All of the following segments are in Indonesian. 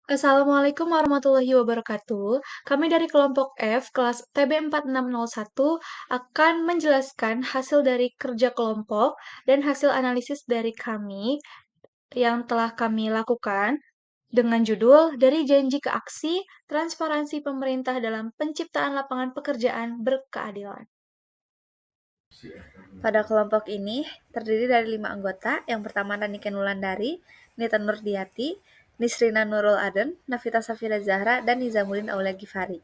Assalamualaikum warahmatullahi wabarakatuh. Kami dari kelompok F, kelas TB4601, akan menjelaskan hasil dari kerja kelompok dan hasil analisis dari kami yang telah kami lakukan dengan judul Dari Janji ke Aksi, Transparansi Pemerintah dalam Penciptaan Lapangan Pekerjaan Berkeadilan. Pada kelompok ini terdiri dari 5 anggota. Yang pertama Naniken Wulandari, Nita Nurdiati, Nisrina Nurul Aden, Nafita Safira Zahra, dan Nizamuddin Aulia Gifari.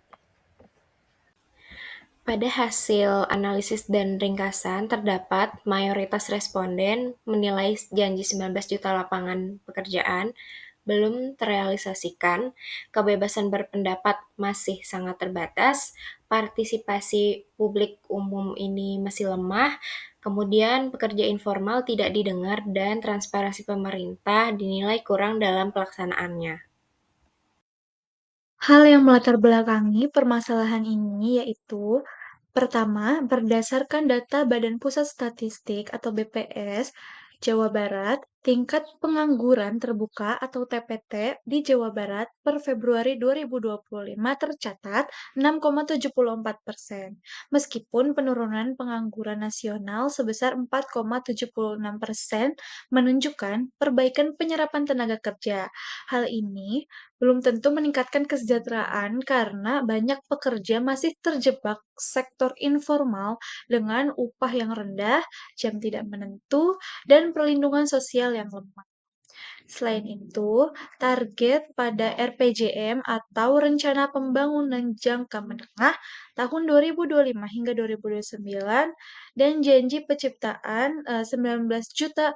Pada hasil analisis dan ringkasan, terdapat mayoritas responden menilai janji 19 juta lapangan pekerjaan belum terrealisasikan, kebebasan berpendapat masih sangat terbatas, partisipasi publik umum ini masih lemah, kemudian pekerja informal tidak didengar, dan transparansi pemerintah dinilai kurang dalam pelaksanaannya. Hal yang melatar belakangi permasalahan ini yaitu pertama, berdasarkan data Badan Pusat Statistik atau BPS, Jawa Barat, tingkat pengangguran terbuka atau TPT di Jawa Barat per Februari 2025 tercatat 6,74%, meskipun penurunan pengangguran nasional sebesar 4,76% menunjukkan perbaikan penyerapan tenaga kerja. Hal ini belum tentu meningkatkan kesejahteraan karena banyak pekerja masih terjebak sektor informal dengan upah yang rendah, jam tidak menentu, dan perlindungan sosial yang lemah. Selain itu, target pada RPJM atau Rencana Pembangunan Jangka Menengah tahun 2025 hingga 2029 dan janji penciptaan 19 juta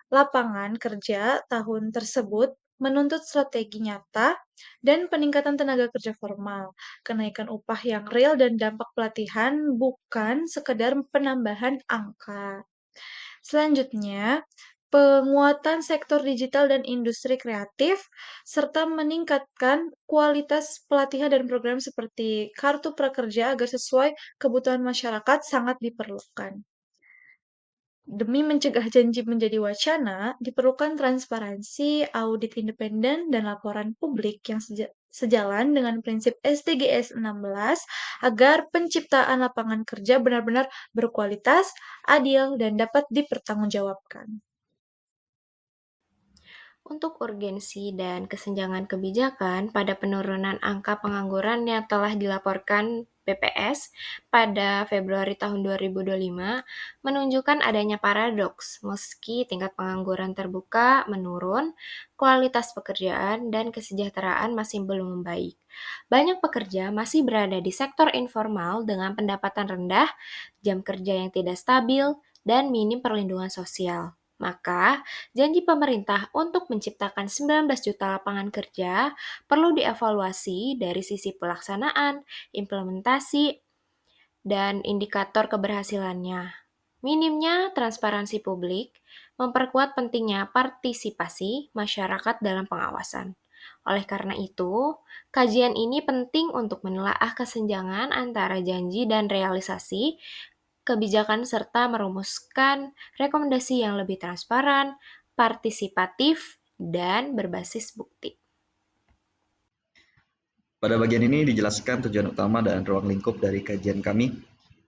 lapangan kerja tahun tersebut menuntut strategi nyata dan peningkatan tenaga kerja formal, kenaikan upah yang real dan dampak pelatihan bukan sekedar penambahan angka. Selanjutnya, penguatan sektor digital dan industri kreatif, serta meningkatkan kualitas pelatihan dan program seperti Kartu Prakerja agar sesuai kebutuhan masyarakat sangat diperlukan. Demi mencegah janji menjadi wacana, diperlukan transparansi, audit independen, dan laporan publik yang sejalan dengan prinsip SDGs 16 agar penciptaan lapangan kerja benar-benar berkualitas, adil, dan dapat dipertanggungjawabkan. Untuk urgensi dan kesenjangan kebijakan pada penurunan angka pengangguran yang telah dilaporkan BPS pada Februari tahun 2025 menunjukkan adanya paradoks meski tingkat pengangguran terbuka menurun, kualitas pekerjaan dan kesejahteraan masih belum membaik. Banyak pekerja masih berada di sektor informal dengan pendapatan rendah, jam kerja yang tidak stabil, dan minim perlindungan sosial. Maka, janji pemerintah untuk menciptakan 19 juta lapangan kerja perlu dievaluasi dari sisi pelaksanaan, implementasi, dan indikator keberhasilannya. Minimnya transparansi publik memperkuat pentingnya partisipasi masyarakat dalam pengawasan. Oleh karena itu, kajian ini penting untuk menelaah kesenjangan antara janji dan realisasi kebijakan serta merumuskan rekomendasi yang lebih transparan, partisipatif, dan berbasis bukti. Pada bagian ini dijelaskan tujuan utama dan ruang lingkup dari kajian kami.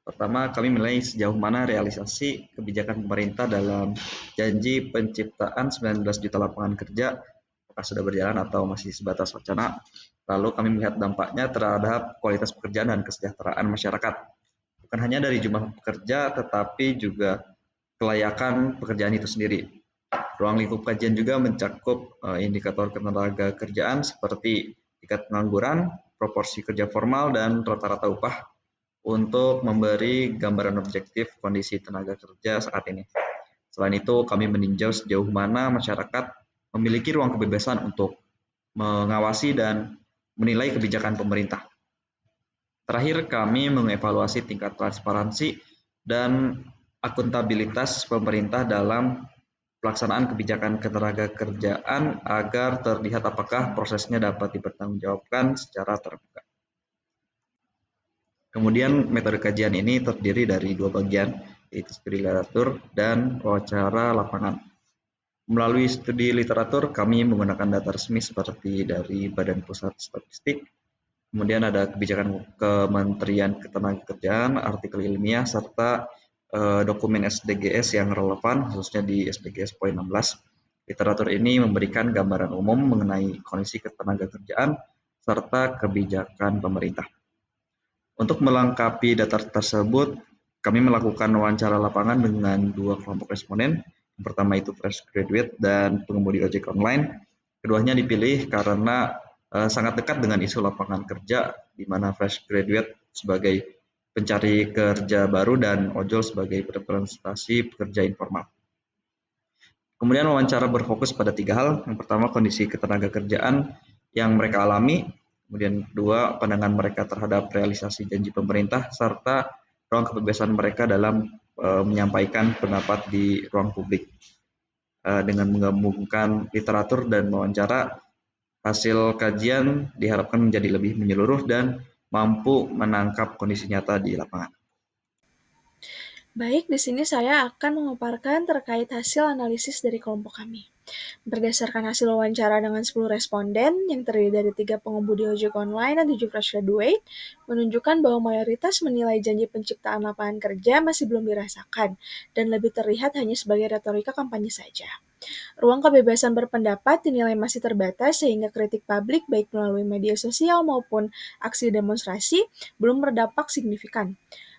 Pertama, kami menilai sejauh mana realisasi kebijakan pemerintah dalam janji penciptaan 19 juta lapangan kerja, apakah sudah berjalan atau masih sebatas wacana. Lalu kami melihat dampaknya terhadap kualitas pekerjaan dan kesejahteraan masyarakat. Bukan hanya dari jumlah pekerja, tetapi juga kelayakan pekerjaan itu sendiri. Ruang lingkup kajian juga mencakup indikator ketenaga kerjaan seperti tingkat pengangguran, proporsi kerja formal, dan rata-rata upah untuk memberi gambaran objektif kondisi tenaga kerja saat ini. Selain itu, kami meninjau sejauh mana masyarakat memiliki ruang kebebasan untuk mengawasi dan menilai kebijakan pemerintah. Terakhir, kami mengevaluasi tingkat transparansi dan akuntabilitas pemerintah dalam pelaksanaan kebijakan ketenagakerjaan agar terlihat apakah prosesnya dapat dipertanggungjawabkan secara terbuka. Kemudian metode kajian ini terdiri dari 2 bagian, yaitu studi literatur dan wawancara lapangan. Melalui studi literatur, kami menggunakan data resmi seperti dari Badan Pusat Statistik, kemudian ada kebijakan Kementerian Ketenagakerjaan, artikel ilmiah, serta dokumen SDGs yang relevan, khususnya di SDGs poin 16. Literatur ini memberikan gambaran umum mengenai kondisi ketenagakerjaan serta kebijakan pemerintah. Untuk melengkapi data tersebut, kami melakukan wawancara lapangan dengan 2 kelompok responden. Yang pertama itu fresh graduate dan pengemudi ojek online. Keduanya dipilih karena sangat dekat dengan isu lapangan kerja, di mana fresh graduate sebagai pencari kerja baru dan ojol sebagai representasi pekerja informal. Kemudian wawancara berfokus pada 3 hal. Yang pertama, kondisi ketenagakerjaan yang mereka alami. Kemudian kedua, pandangan mereka terhadap realisasi janji pemerintah, serta ruang kebebasan mereka dalam menyampaikan pendapat di ruang publik. Dengan menggabungkan literatur dan wawancara, hasil kajian diharapkan menjadi lebih menyeluruh dan mampu menangkap kondisi nyata di lapangan. Baik, di sini saya akan memaparkan terkait hasil analisis dari kelompok kami. Berdasarkan hasil wawancara dengan 10 responden yang terdiri dari 3 pengemudi ojek online dan 7 fresh graduate, menunjukkan bahwa mayoritas menilai janji penciptaan lapangan kerja masih belum dirasakan dan lebih terlihat hanya sebagai retorika kampanye saja. Ruang kebebasan berpendapat dinilai masih terbatas sehingga kritik publik baik melalui media sosial maupun aksi demonstrasi belum berdampak signifikan.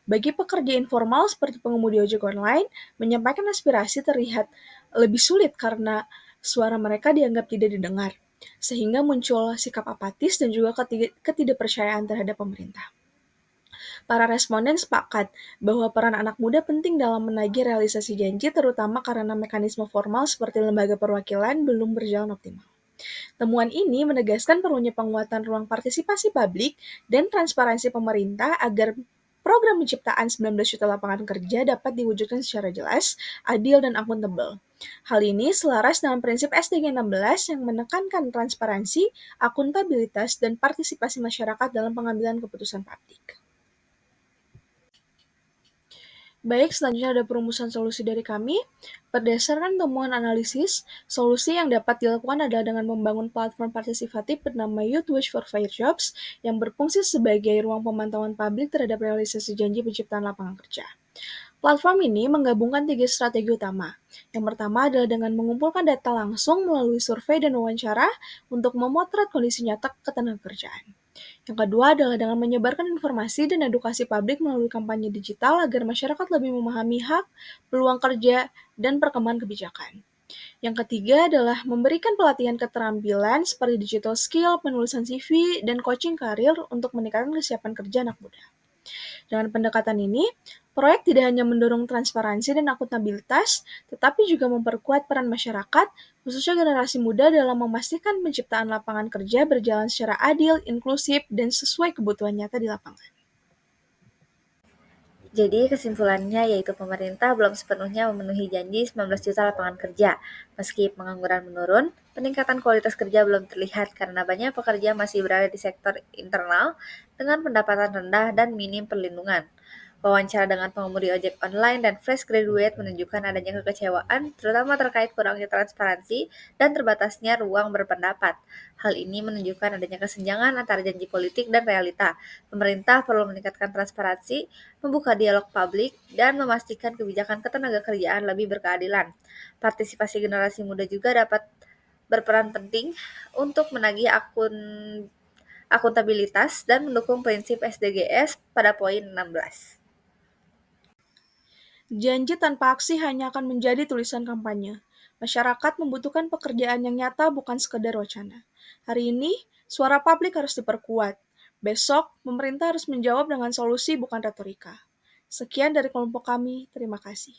Bagi pekerja informal seperti pengemudi ojek online, menyampaikan aspirasi terlihat lebih sulit karena suara mereka dianggap tidak didengar, sehingga muncul sikap apatis dan juga ketidakpercayaan terhadap pemerintah. Para responden sepakat bahwa peran anak muda penting dalam menagih realisasi janji, terutama karena mekanisme formal seperti lembaga perwakilan belum berjalan optimal. Temuan ini menegaskan perlunya penguatan ruang partisipasi publik dan transparansi pemerintah agar program penciptaan 19 juta lapangan kerja dapat diwujudkan secara jelas, adil, dan akuntabel. Hal ini selaras dengan prinsip SDG 16 yang menekankan transparansi, akuntabilitas, dan partisipasi masyarakat dalam pengambilan keputusan publik. Baik, selanjutnya ada perumusan solusi dari kami. Berdasarkan temuan analisis, solusi yang dapat dilakukan adalah dengan membangun platform partisipatif bernama Youth Watch for Fair Jobs yang berfungsi sebagai ruang pemantauan publik terhadap realisasi janji penciptaan lapangan kerja. Platform ini menggabungkan 3 strategi utama. Yang pertama adalah dengan mengumpulkan data langsung melalui survei dan wawancara untuk memotret kondisi nyata ketenagakerjaan. Yang kedua adalah dengan menyebarkan informasi dan edukasi publik melalui kampanye digital agar masyarakat lebih memahami hak, peluang kerja, dan perkembangan kebijakan. Yang ketiga adalah memberikan pelatihan keterampilan seperti digital skill, penulisan CV, dan coaching karir untuk meningkatkan kesiapan kerja anak muda. Dengan pendekatan ini, proyek tidak hanya mendorong transparansi dan akuntabilitas, tetapi juga memperkuat peran masyarakat, khususnya generasi muda dalam memastikan penciptaan lapangan kerja berjalan secara adil, inklusif, dan sesuai kebutuhan nyata di lapangan. Jadi kesimpulannya yaitu pemerintah belum sepenuhnya memenuhi janji 19 juta lapangan kerja. Meski pengangguran menurun, peningkatan kualitas kerja belum terlihat karena banyak pekerja masih berada di sektor internal dengan pendapatan rendah dan minim perlindungan. Wawancara dengan pengemudi ojek online dan fresh graduate menunjukkan adanya kekecewaan, terutama terkait kurangnya transparansi dan terbatasnya ruang berpendapat. Hal ini menunjukkan adanya kesenjangan antara janji politik dan realita. Pemerintah perlu meningkatkan transparansi, membuka dialog publik, dan memastikan kebijakan ketenagakerjaan lebih berkeadilan. Partisipasi generasi muda juga dapat berperan penting untuk menagih akuntabilitas dan mendukung prinsip SDGs pada poin 16. Janji tanpa aksi hanya akan menjadi tulisan kampanye. Masyarakat membutuhkan pekerjaan yang nyata bukan sekedar wacana. Hari ini, suara publik harus diperkuat. Besok, pemerintah harus menjawab dengan solusi bukan retorika. Sekian dari kelompok kami, terima kasih.